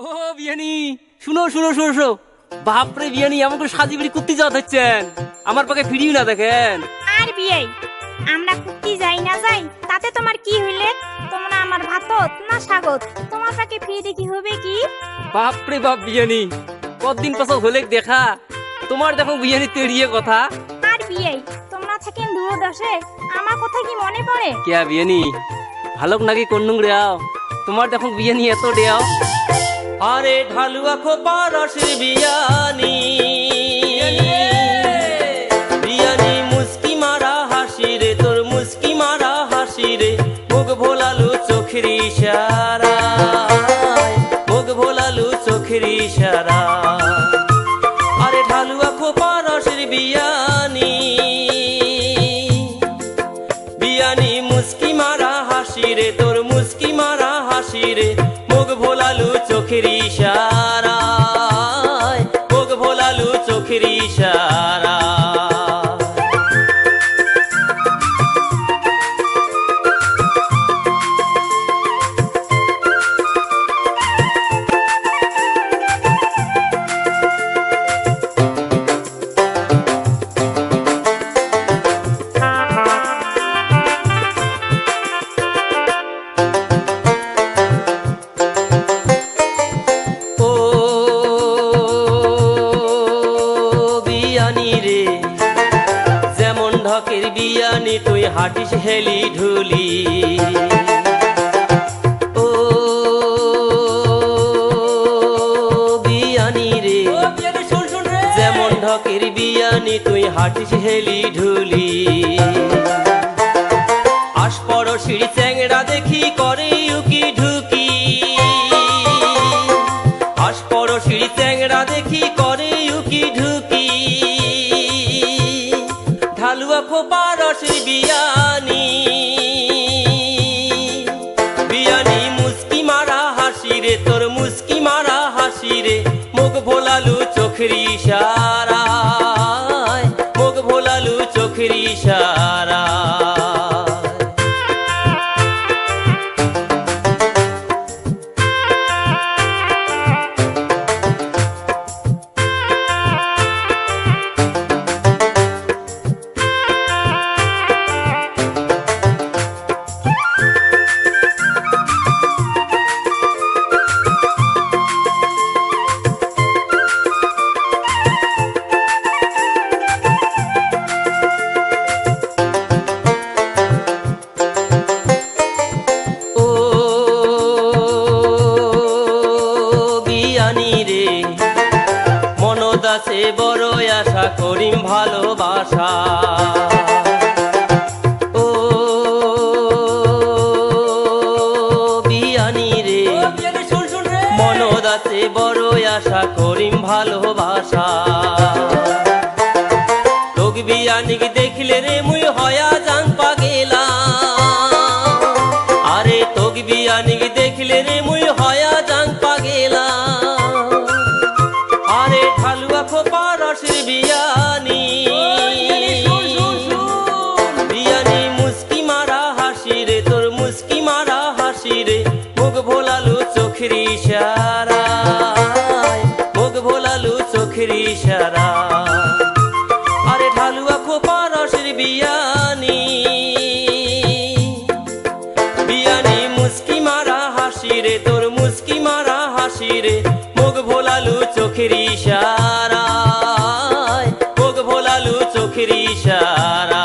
ও বিয়ানি, শুনো শুনো শুনো শুনো। বাপরে বিয়ানি, আমাকে সাজিবিড়ি কুত্তি যাওয়া হচ্ছেন, আমার পাকে ফিরিও না দেখেন। আর বিয়ে আমরা কুত্তি যাই না যাই তাতে তোমার কি হইলে? তোমরা আমার ভাতত না স্বাগত, তোমার পাকে ফিরে দেখি হবে কি? বাপরে বাপ বিয়ানি, কতদিন পাছত হলে দেখা, তোমার দেখো বিয়ানি তেড়িয়ে কথা। আর বিয়ে তোমরা থাকেন দূর দশে, আমার কথা কি মনে পড়ে? কেয়া বিয়ানি, ভালক নাকি কন্নুং রেয়াও, তোমার দেখো বিয়ানি এত ডেয়াও। আরে ঢালুয়া খোপা রসের বিয়ানি, বিয়ানি মুস্কি মারা হাসি রে, তোর মুস্কি মারা হাসি রে, মুখ ভোলালু চোখের ইশারা, মুখ ভোলালু চোখের ইশারা। আরে ঢালুয়া খোপা রসের বিয়ানি, বিয়ানি মুস্কি মারা হাসি রে, তোর মুস্কি মারা হাসি রে, মুখ ভোলালু চোখের ইশারায়, মুখ ভোলালু চোখের ইশারা। যেমন ঢকের বিয়ানি তুই হাঁটিস হেলি ঢুলি, ও বিয়ানি রে, যেমন ঢকের বিয়ানি তুই হাঁটিস হেলি ঢুলি। আশপড়শির চ্যাংড়া দেখি করে উকি ঢুকি, আশপড়শির চ্যাংড়া দেখি করে উকি ঢুকি। ঢালুয়া খোপা রসের বিয়ানি, বিয়ানি মুস্কি মারা হাসি রে, তোর মুস্কি মারা হাসি রে, মুখ ভোলালু চোখের ইশারায়, মুখ ভোলালু চোখের ইশারা। আছে বড় আশা করিম ভালোবাসা, ও বিয়ানি রে, মনদ আছে বড় আশা করিম ভালোবাসা। তোক বিয়ানিক দেখলে রে মুই হয়া জাং পাগেলা, আরে তোক বিয়ানিক দেখলে রে মুই হয়া জাং পাগেলা। আরে ঢালুয়া খোপা রসের বিয়ানি, বিয়ানি মুস্কি মারা হাসি রে, তোর মুস্কি মারা হাসি রে, মুখ ভোলালু চোখের ইশারায়, মুখ ভোলালু চোখের ইশারা। আরে ঢালুয়া খোপা রসের বিয়ানি, বিয়ানি মুস্কি মারা হাসি রে, তোর মুস্কি মারা হাসি রে, মুখ ভোলালু চোখের ইশারায়, মুখ ভোলালু চোখের ইশারা।